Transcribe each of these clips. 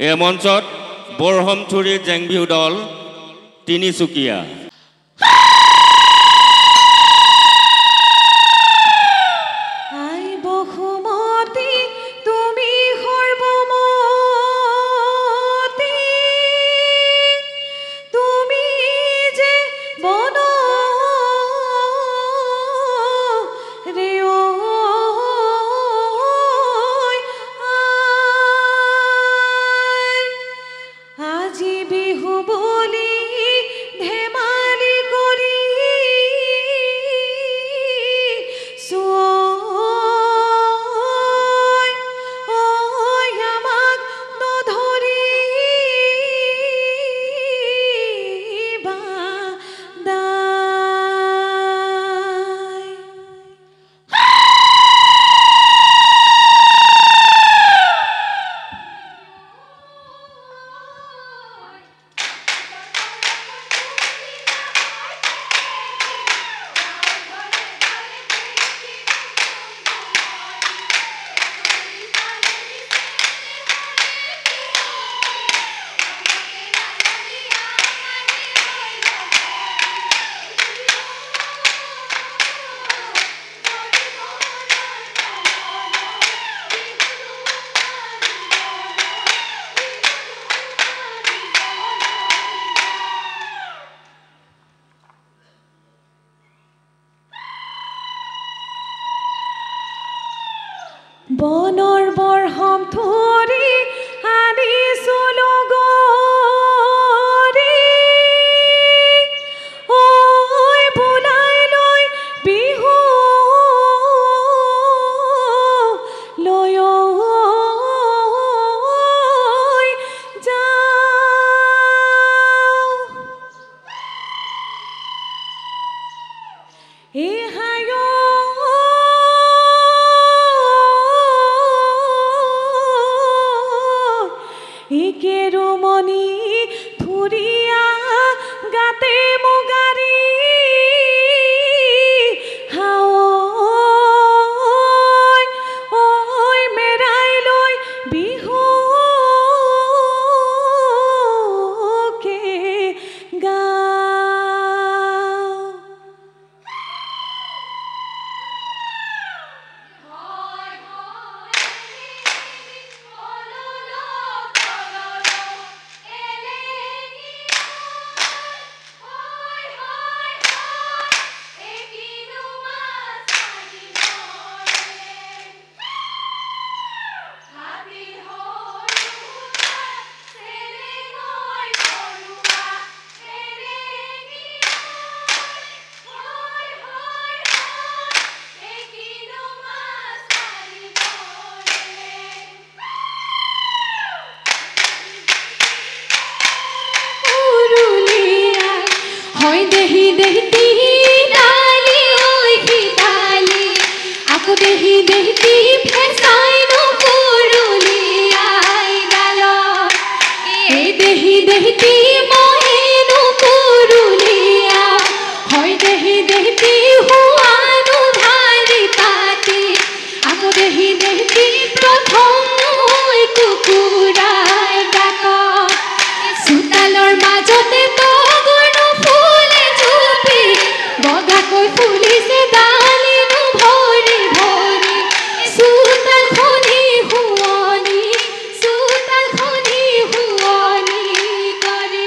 এই মঞ্চত বৰহমথুৰি জেংবিহু দল তিনিচুকীয়া। বনৰ বৰহম থৰি আনিছো লগৰি ঐ বুলাই লৈ বিহু লৈ যাওঁ কেৰুমণি ফুৰিয়া গাতে মুগাৰী ঐ মেৰাই লৈ বিহুকে গাওঁ। দেহি দেহতি ডালি ঐ খিতালি আকো দেহি দেহতি ফেসাই নুপুৰুলিয়াই ডাল এই দেহি দেহতি মই নুপুৰুলিয়া হয় দেহি দেহতি হুৱানো ধাৰি তাতি আকো দেহি দেহতি প্ৰথম ঐ কুকুৰাই ডাক চোতালৰ মাজতে বগাকৈ ফুলিছে ডালিনো ভৰি ভৰি চোতালখনি শুৱনি কৰি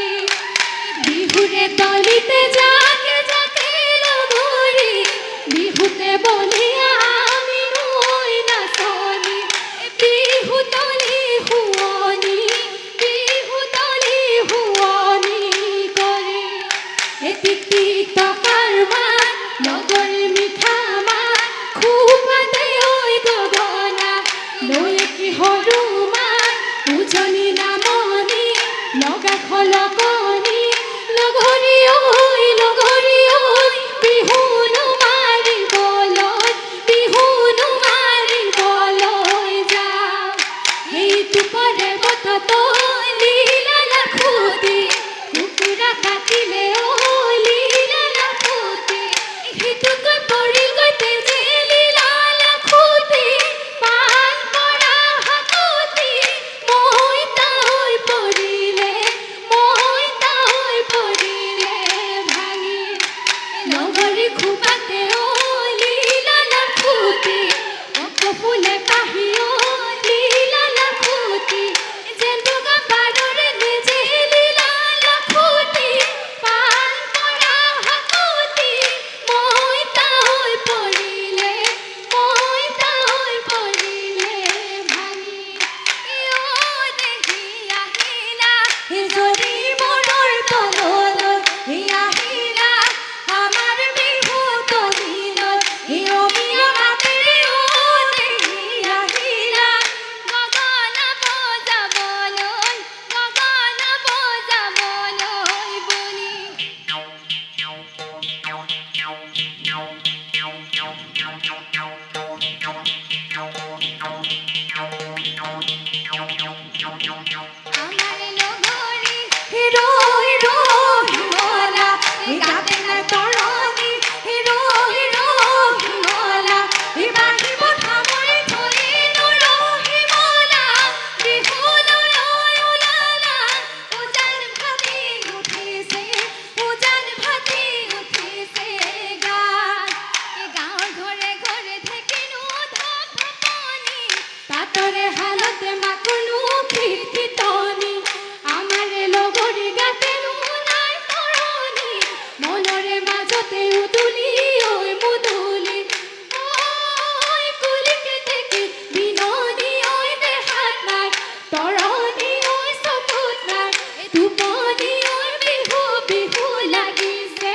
টোপনিৰ বিহু বিহু লাগিছে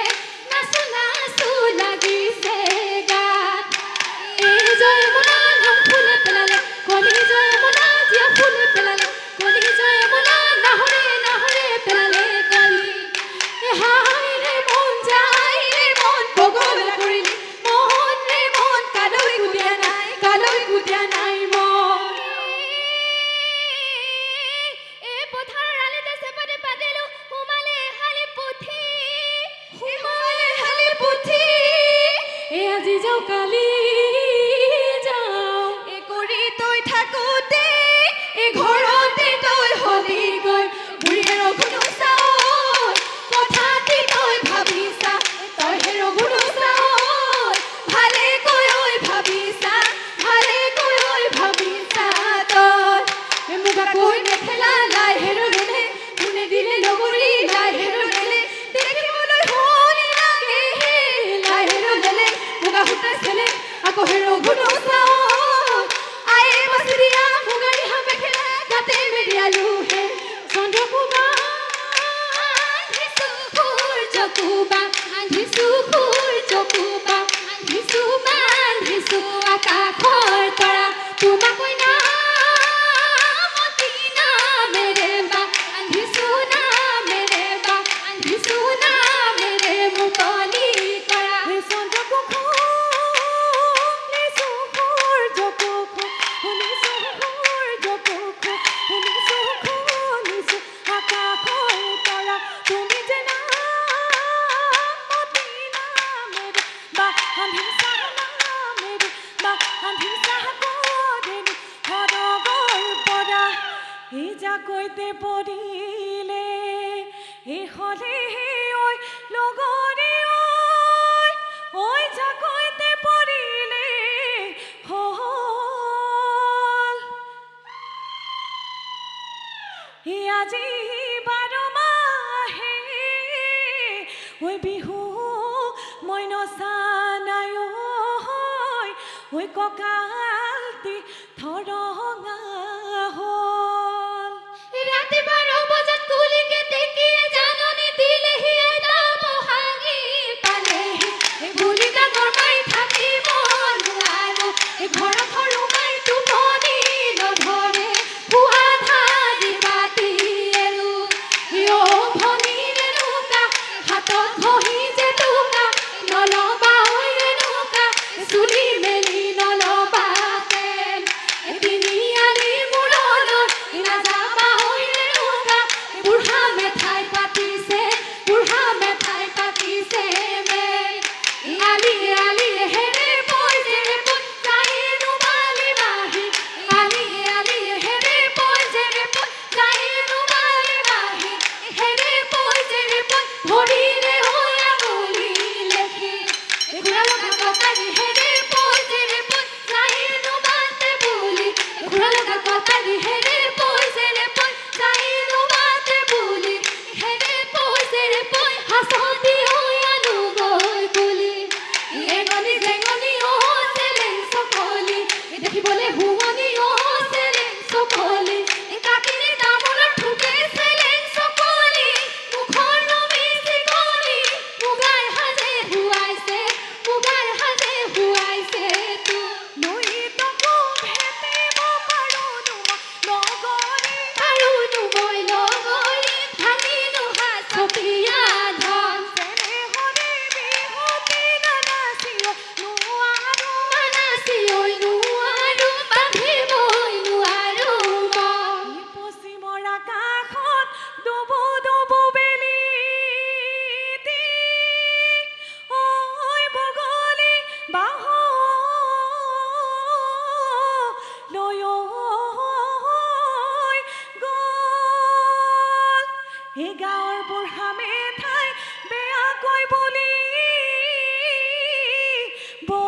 নাচো নাচো লাগিছে গাত এই যমুনা নাম ফুলে পেলালে কলি যমুনা জিয়া ফুলে পেলালে কলি যমুনা নাহৰে নাহৰে পেলালে কলি হায় ৰে মন যায় ৰে মন বগলা কৰিলি মন ৰে মন কালৈ গুদিয়া নাই মন এই পথাৰৰ আলিতে চেপাতে পাতিলো সোমালে হালি পুথি এই আজি যাও কালি যাও এই কৰি তই থাকোতে এই ঘৰতে তই হলি গৈ বুঢ়ীৰ ৰঘুনো চাও কথাটি তই ভাবিছা তই হে ৰঘুনো চাও ভালে কৈ ভাবিছা তই মুগা কৈ মেখেলা লাই হেৰো গলে কোনে দিলে লগৰী লাই হেৰো গলে দেখিবলৈ হলি লাগে লাই হেৰো গলে মুগা হুটা চলে আকৌ হেৰো গুনো চাও আয়ে বসৰিয়া মুগাৰি হা মেখেলা গাতে মেৰিয়ালু হে চন্দ্ৰপুবা আন্ধিছো আকাশৰ তৰা তোমাকৈ না মেৰে মুকলি কৰা কৈতে পৰিলে এই হলে ঐ লগৰী ঐ যা কৈতে পৰিলে হল আজি 12 মাহে ঐ বিহু মই নচা নাই ঐ কঁকালটি থৰঙা ৰাতি 12 বজাত কুলিকে দেখিয়ে জাননী দিলেহি এটা বহাগী পালেহি বুলি ডাঙৰ মাই থাকিব নোৱাৰো ঘৰত সৰুমাই টোপনি নধৰে পুৱা ধাৰি পাতি এলো ভনী ৰেণুকা হাতত ঘঁহি যে টুকা নলবা ৰেণুকা চুলি মেলি নলবা তেল তিনিআলি মূৰলৈ নাযাবা বুঢ়া মেঠাই পাতিছে মেল আলি হেৰে পইজেৰে পই যায়েনো বালি বাহি আলি হেৰে পইজেৰে পই যায়েনো বালি বাহি হেৰে পইজেৰে পই ভৰিৰে হৈ আঙুলি লেখি ঘূৰা লগা কটাৰী হেৰে পইজেৰে পই যায়েনো বাটে বুলি ঘূৰা লগা কটাৰী হেৰে পইজেৰে পই যায়েনো বাটে বুলি হেৰে পইজেৰে পই হাসতি হৈ আনো গৈ বুলি এগনি জেঙনি চেলেং চকলি দেখিবলৈ হুৱনি চেলেং চকলি কাকিনি তামোলৰ ঠুকে চেলেং চকলি মুখৰ নমি চিকলি মুগাৰ সাজে হুৱাইছে তো নৈ তকো ভেটিব পাৰো মই লগৰী ভাঙিলো হাচপিয়া ধন চেনেহৰে বিহুতি নানাচিও নোৱাৰো বান্ধিবই নোৱাৰো মন পশ্চিমৰ আকাশত ডুবু ডুবু বেলি ঐ বগলী বাহ লৈ গল এই গাঁৱৰ বুঢ়া মেঠাই বেয়াকৈ বুলি বৈ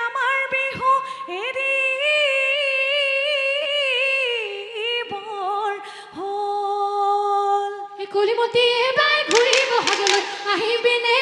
আমাৰ বিহু এৰি বৰ হ'ল কলিমতীয়ে বাই ঘূৰি বহাগলৈ আহিবিনে